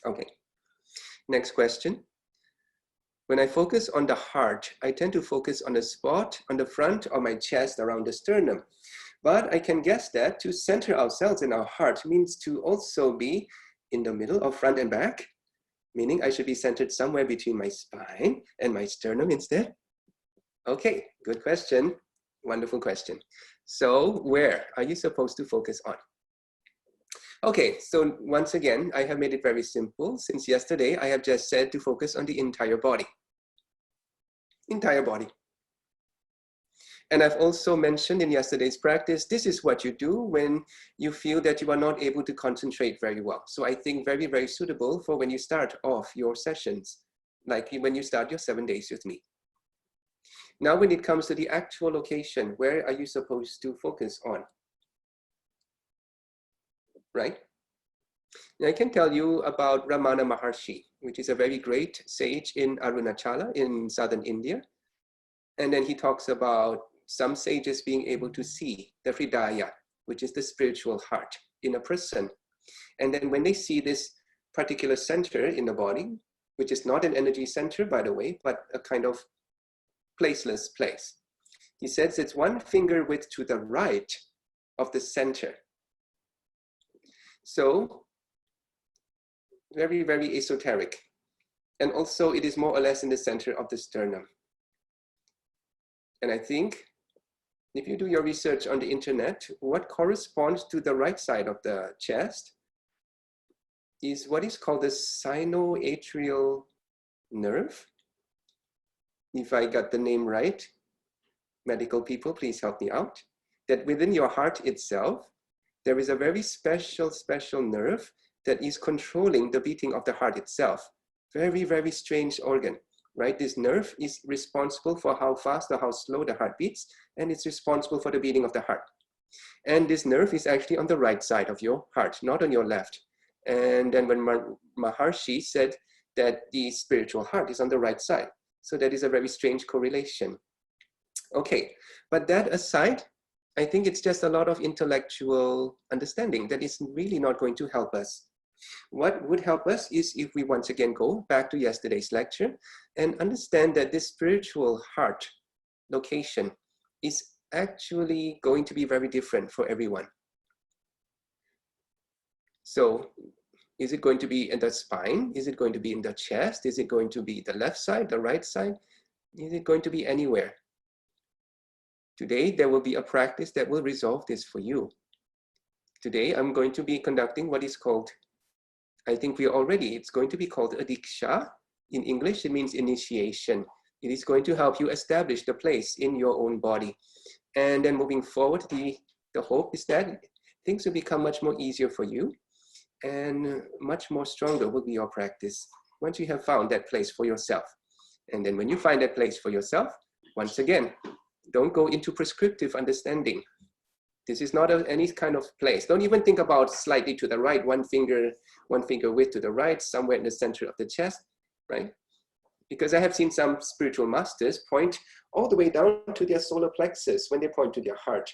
Okay, next question. When I focus on the heart, I tend to focus on a spot on the front of my chest around the sternum. But I can guess that to center ourselves in our heart means to also be in the middle or front and back, meaning I should be centered somewhere between my spine and my sternum instead. Okay, good question. Wonderful question. So where are you supposed to focus on? Okay, so once again, I have made it very simple. Since yesterday, I have just said to focus on the entire body. Entire body. And I've also mentioned in yesterday's practice, this is what you do when you feel that you are not able to concentrate very well. So I think very, very suitable for when you start off your sessions, like when you start your 7 days with me. Now, when it comes to the actual location, where are you supposed to focus on? Right? Now, I can tell you about Ramana Maharshi, which is a very great sage in Arunachala in southern India. And then he talks about some sages being able to see the Hridaya, which is the spiritual heart in a person. And then when they see this particular center in the body, which is not an energy center, by the way, but a kind of placeless place. He says it's 1 finger width to the right of the center. So very, very esoteric. And also it is more or less in the center of the sternum. And I think if you do your research on the internet, what corresponds to the right side of the chest is what is called the sinoatrial nerve. If I got the name right, medical people, please help me out. That within your heart itself, there is a very special nerve that is controlling the beating of the heart itself. Very, very strange organ, right? This nerve is responsible for how fast or how slow the heart beats, and it's responsible for the beating of the heart. And this nerve is actually on the right side of your heart, not on your left. And then when Maharshi said that the spiritual heart is on the right side, so that is a very strange correlation. Okay, but that aside, I think it's just a lot of intellectual understanding that is really not going to help us. What would help us is if we once again go back to yesterday's lecture and understand that this spiritual heart location is actually going to be very different for everyone. So is it going to be in the spine? Is it going to be in the chest? Is it going to be the left side, the right side? Is it going to be anywhere? Today, there will be a practice that will resolve this for you. Today, I'm going to be conducting what is called, I think it's going to be called a diksha. In English, it means initiation. It is going to help you establish the place in your own body. And then moving forward, the hope is that things will become much more easier for you and much more stronger will be your practice once you have found that place for yourself. And then when you find that place for yourself, once again, don't go into prescriptive understanding. This is not any kind of place. Don't even think about slightly to the right, 1 finger width to the right, somewhere in the center of the chest, right? Because I have seen some spiritual masters point all the way down to their solar plexus when they point to their heart.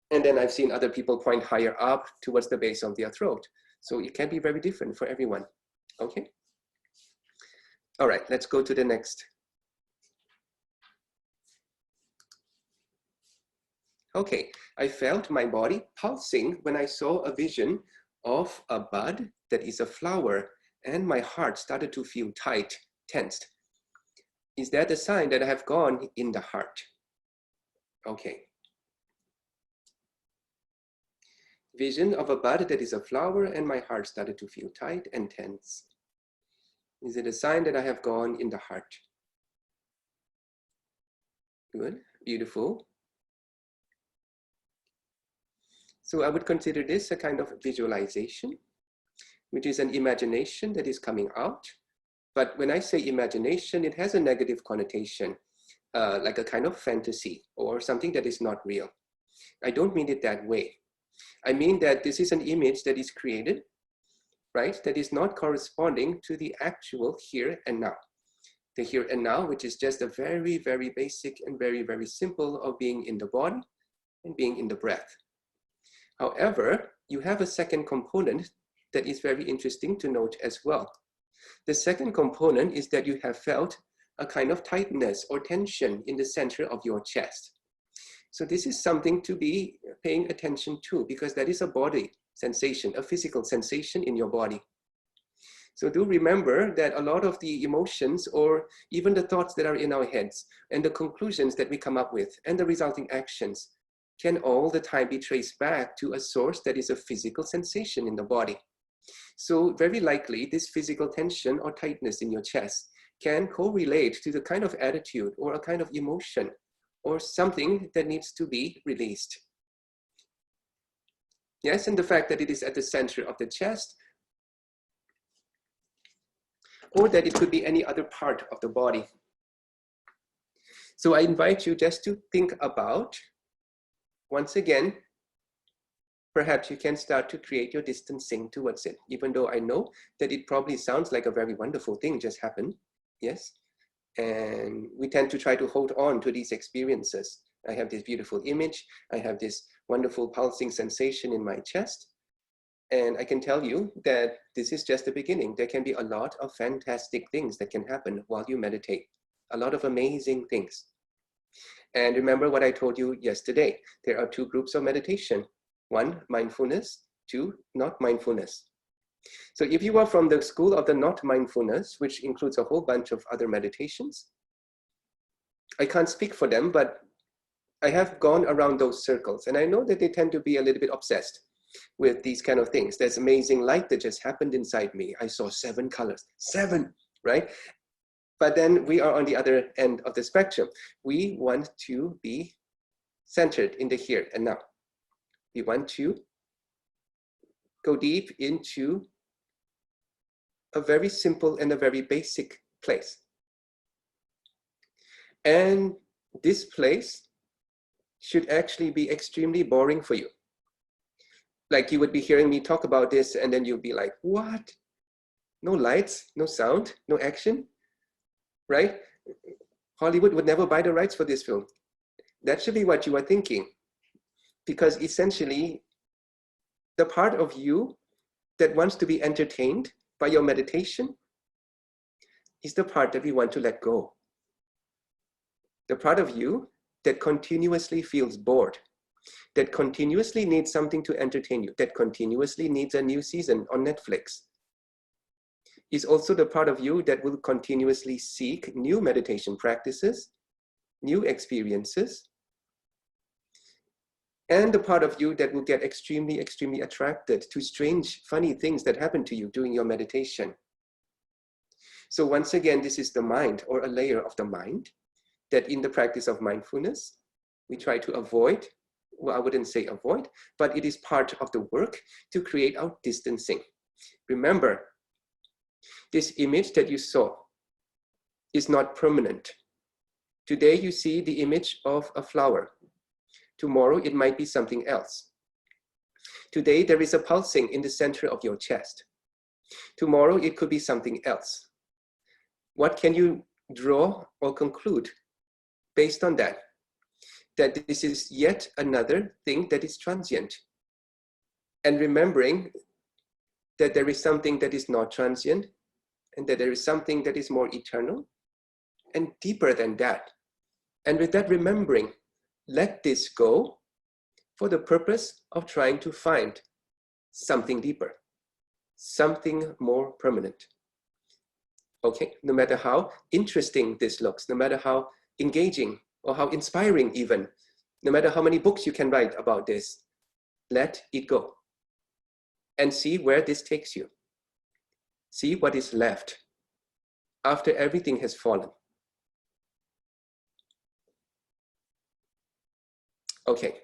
And then I've seen other people point higher up towards the base of their throat. So it can be very different for everyone, okay? All right, let's go to the next. Okay, I felt my body pulsing when I saw a vision of a bud that is a flower, and my heart started to feel tight, tensed. Is that a sign that I have gone in the heart? Okay. Vision of a bud that is a flower, and my heart started to feel tight and tense. Is it a sign that I have gone in the heart? Good, beautiful. So I would consider this a kind of visualization, which is an imagination that is coming out. But when I say imagination, it has a negative connotation, like a kind of fantasy or something that is not real. I don't mean it that way. I mean that this is an image that is created, right? That is not corresponding to the actual here and now. The here and now, which is just a very, very basic and very, very simple of being in the body and being in the breath. However, you have a second component that is very interesting to note as well. The second component is that you have felt a kind of tightness or tension in the center of your chest. So this is something to be paying attention to, because that is a body sensation, a physical sensation in your body. So do remember that a lot of the emotions or even the thoughts that are in our heads and the conclusions that we come up with and the resulting actions can all the time be traced back to a source that is a physical sensation in the body. So very likely this physical tension or tightness in your chest can correlate to the kind of attitude or a kind of emotion or something that needs to be released. Yes, and the fact that it is at the center of the chest, or that it could be any other part of the body. So I invite you just to think about, once again, perhaps you can start to create your distancing towards it, even though I know that it probably sounds like a very wonderful thing just happened, yes? And we tend to try to hold on to these experiences. I have this beautiful image, I have this wonderful pulsing sensation in my chest, and I can tell you that this is just the beginning. There can be a lot of fantastic things that can happen while you meditate, a lot of amazing things. And remember what I told you yesterday, there are two groups of meditation. One, mindfulness, two, not mindfulness. So if you are from the school of the not mindfulness, which includes a whole bunch of other meditations, I can't speak for them, but I have gone around those circles and I know that they tend to be a little bit obsessed with these kind of things. There's amazing light that just happened inside me. I saw 7 colors, 7, right? But then we are on the other end of the spectrum. We want to be centered in the here and now. We want to go deep into a very simple and a very basic place. And this place should actually be extremely boring for you. Like you would be hearing me talk about this and then you'll be like, what? No lights, no sound, no action, right? Hollywood would never buy the rights for this film. That should be what you are thinking. Because essentially, the part of you that wants to be entertained by your meditation is the part that we want to let go. The part of you that continuously feels bored, that continuously needs something to entertain you, that continuously needs a new season on Netflix, is also the part of you that will continuously seek new meditation practices, new experiences, and the part of you that will get extremely, extremely attracted to strange, funny things that happen to you during your meditation. So once again, this is the mind, or a layer of the mind, that in the practice of mindfulness, we try to avoid. Well, I wouldn't say avoid, but it is part of the work to create our distancing. Remember, this image that you saw is not permanent. Today you see the image of a flower. Tomorrow it might be something else. Today there is a pulsing in the center of your chest. Tomorrow it could be something else. What can you draw or conclude based on that? That this is yet another thing that is transient. And remembering that there is something that is not transient and that there is something that is more eternal and deeper than that. And with that remembering, let this go for the purpose of trying to find something deeper, something more permanent. Okay, no matter how interesting this looks, no matter how engaging or how inspiring even, no matter how many books you can write about this, let it go and see where this takes you. See what is left after everything has fallen. Okay,